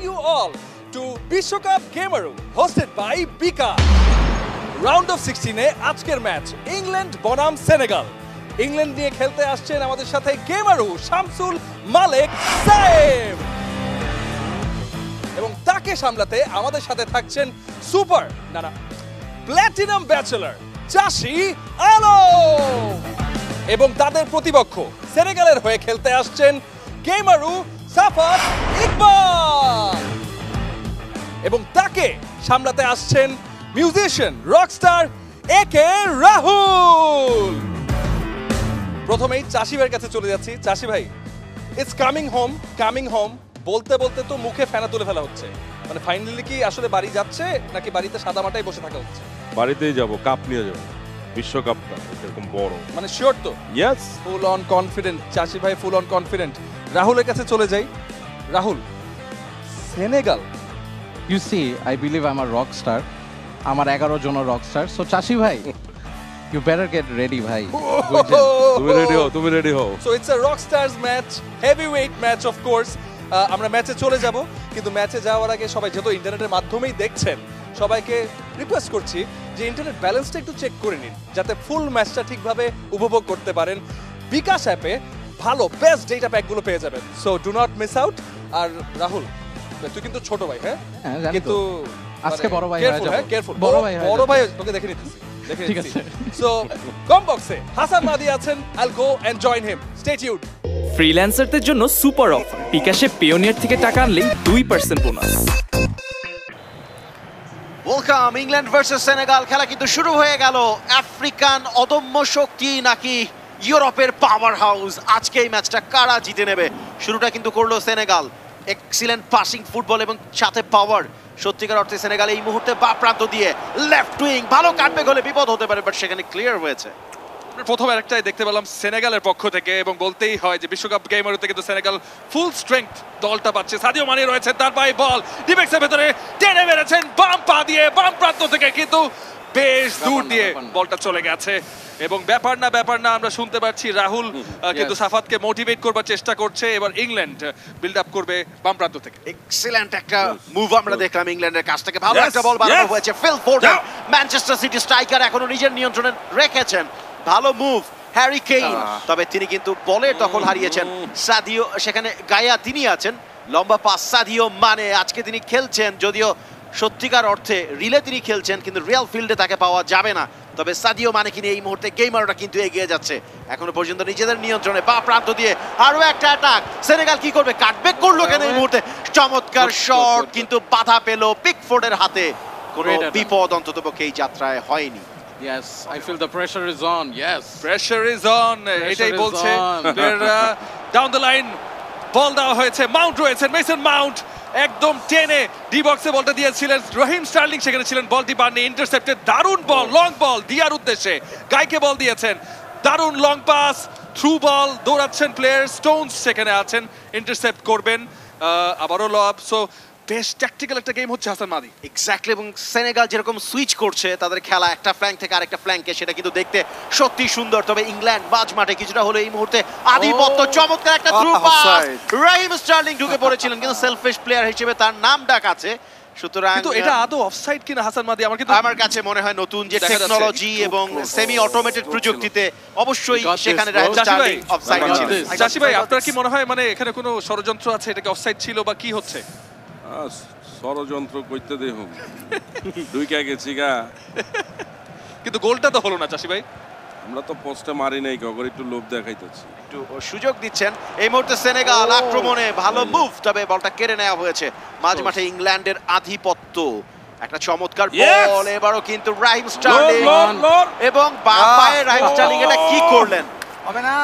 You all to Bishokap Gameru hosted by Bika. Round of 16 এ আজকের match England বনাম Senegal. England নিয়ে খেলতে আসছেন আমাদের সাথে গেমারু শামসুল মালেক সাহেব এবং তাকে সামলাতে আমাদের সাথে থাকছেন সুপার প্ল্যাটিনাম ব্যাচেলর চাষি আলো এবং তাদের প্রতিপক্ষ সেনেগালের হয়ে খেলতে আসছেন গেমারু সাফাত ইকবাল এবং তাকে সামলাতে আসছেন মিউজিশিয়ান রকস্টার একে রাহুল। প্রথমেই চাষি ভাইয়ের কাছে চলে যাচ্ছি। চাষি ভাই, ইটস কামিং হোম বলতে বলতে তো মুখে ফেনা তুলে ফেলা হচ্ছে, মানে ফাইনালি কি আসলে বাড়ি যাচ্ছে নাকি বাড়িতে সাদা মাটাই বসে থাকা হচ্ছে? বাড়িতেই যাব, কাপ নিয়ে যাব, বিশ্বকাপটা এরকম বড়, মানে শিওর তো? ইয়েস, ফুল অন কনফিডেন্ট চাষি ভাই, ফুল অন কনফিডেন্ট। রাহুলের কাছে চলে যাই। Rahul, Senegal, You see, I believe I'm a rock star. আমার 11 জন রক স্টার। সো চাষি ভাই, you better get ready ভাই। তুমি রেডি হও। So it's a rock stars match, heavyweight match of course. আমরা ম্যাচে চলে যাব, কিন্তু ম্যাচে যাওয়ার আগে সবাই যেহেতু ইন্টারনেটের মাধ্যমেই দেখছেন, সবাইকে রিকোয়েস্ট করছি যে ইন্টারনেট ব্যালেন্সটা একটু চেক করে নিন যাতে ফুল ম্যাচটা ঠিকভাবে উপভোগ করতে পারেন। বিকাশ অ্যাপে ভালো বেস্ট ডেটা প্যাকগুলো পেয়ে যাবেন, so do not miss out. আর রাহুল, তুই কিন্তু ছোট ভাই, হ্যাঁ কিন্তু আজকে বড় ভাই হয়ে যাবে, কেয়ারফুল, বড় ভাই তোকে দেখে নিতেছি। ঠিক আছে, সো কম বক্সে হাসান মাদি আছেন, I'll go and join him, stay tuned. ফ্রিল্যান্সারদের জন্য সুপার অফার, বিকাশে পিওনিয়ার থেকে টাকা আনলেই 2% bonus. Welcome, England versus Senegal খেলা কিন্তু শুরু হয়ে গেল। আফ্রিকান অদম্য শক্তি নাকি ইউরোপের পাওয়ার হাউস, আজকে এই ম্যাচটা কারা জিতে নেবে? শুরুটা কিন্তু করলো সেনেগাল, এক্সিলেন্ট পাসিং ফুটবল এবং সাথে পাওয়ার। সত্যিকার অর্থে সেনেগাল এই মুহূর্তে বা প্রান্ত দিয়ে লেফট উইং ভালো কাটবে, হলে বিপদ হতে পারে, বাট সেখানে ক্লিয়ার হয়েছে। প্রথম আরেকটাই দেখতে পেলাম সেনেগালের পক্ষ থেকে, এবং বলতেই হয় যে বিশ্বকাপ গেমারুতে কিন্তু সেনেগাল ফুল স্ট্রেংথ দলটা পাচ্ছে। সাদিও মানে রয়েছে, তার পায়ে বল ডিফেন্সের ভেতরে টেনে মেরেছেন বাম পা দিয়ে, বাম প্রান্ত থেকে, কিন্তু বেশ দূর দিয়ে বলটা চলে গেছে। এবং ব্যাপার না আমরা শুনতে পাচ্ছি রাহুল কিন্তু সাফাতকে মোটিভেট করবার চেষ্টা করছে। এবার ইংল্যান্ড বিল্ড আপ করবে বাম প্রান্ত থেকে। এক্সিলেন্ট একটা মুভ আমরা দেখলাম ইংল্যান্ডের কাছ থেকে, ভালো একটা বল বানানো হয়েছে। Phil Foden, Manchester City striker, এখনো নিজের নিয়ন্ত্রণে রেখেছেন, ভালো মুভ। হ্যারি কেইন, তবে তিনি কিন্তু বলের দখল হারিয়েছেন। সাদিও সেখানে গায়া তিনি আছেন, লম্বা পাস সাদিও মানে, আজকে তিনি খেলছেন, যদিও সত্যিকার অর্থে রিলে তিনি খেলছেন, কিন্তু রিয়াল ফিল্ডে তাকে পাওয়া যাবে না। তবে সাদিও মানে কিনে এই মুহূর্তে গেমাররা কিন্তু এগিয়ে যাচ্ছে, এখনো পর্যন্ত নিজেদের নিয়ন্ত্রণে। বা প্রান্ত দিয়ে আরো একটা অ্যাটাক, সেনেগাল কি করবে? কাটব্যাক করলো কেন এই মুহূর্তে? চমৎকার শট, কিন্তু বাধা পেল পিকফোর্ডের হাতে। কোনো বিপদ অন্ততপক্ষে এই যাত্রায় হয়নি। Yes, I feel the pressure is on. Yes, pressure is on, এটাই বলছে ডাউন দ্য লাইন। বল দেওয়া হয়েছে, মাউন্ট রয়েছে, মেসন মাউন্ট একদম টেনে ডি বক্সে বলটা দিয়েছিলেন রহিম স্টার্লিং, সেখানে ছিলেন, বলটি পাননি, ইন্টারসেপ্টেড। দারুণ বল, লং বল দিয়ার উদ্দেশ্যে, গাইকে বল দিয়েছেন, দারুণ লং পাস, থ্রু বল, দৌড়াচ্ছেন প্লেয়ার, স্টোনস সেখানে আছেন, ইন্টারসেপ্ট করবেন, আবারও লব। সো বেশ ট্যাকটিক্যাল একটা গেম হচ্ছে হাসান মাদি। এক্স্যাক্টলি, এবং সেনেগাল যেরকম সুইচ করছে তাদের খেলা একটা ফ্ল্যাঙ্ক থেকে আরেকটা ফ্ল্যাঙ্কে, সেটা কিন্তু দেখতে সত্যি সুন্দর। তবে ইংল্যান্ড মাঝ মাঠে কিছুটা হলো এই মুহূর্তে আধিপত্য। চমৎকার একটা থ্রু পাস, রহিম স্টার্লিং ঢুকে পড়েছিলেন, কিন্তু সেলফিশ প্লেয়ার হিসেবে তার নাম ডাক আছে। সুতরাং কিন্তু এটা আদৌ অফসাইড কিনা হাসান মাদি? আমার কাছে মনে হয় নতুন যে টেকনোলজি এবং সেমি অটোমেটেড প্রযুক্তিতে অবশ্যই সেখানে রহিম স্টার্লিং অফসাইড ছিল। চাষি ভাই, আপনার কি মনে হয় মানে এখানে কোনো ষড়যন্ত্র আছে? এটাকে অফসাইড ছিল বা কি হচ্ছে? ষড়যন্ত্র করতে দেখুন, ঢুকে গেছি গা, কিন্তু গোলটা তো হলো না চাষি ভাই। আমরা তো পোস্টে মারি নাই, কখন একটু লোভ দেখাইতেছি, একটু সুযোগ দিচ্ছেন। এই মুহূর্তে সেনেগাল আক্রমণে ভালো মুভ, তবে বলটা কেড়ে নেওয়া হয়েছে। মাঝ মাঠে ইংল্যান্ডের আধিপত্য, একটা চমৎকার বল, এবারও কিন্তু রাহিম স্টার্লিং এবং বাম পায়ে রাহিম স্টার্লিং, এটা কি করলেন? হবে না।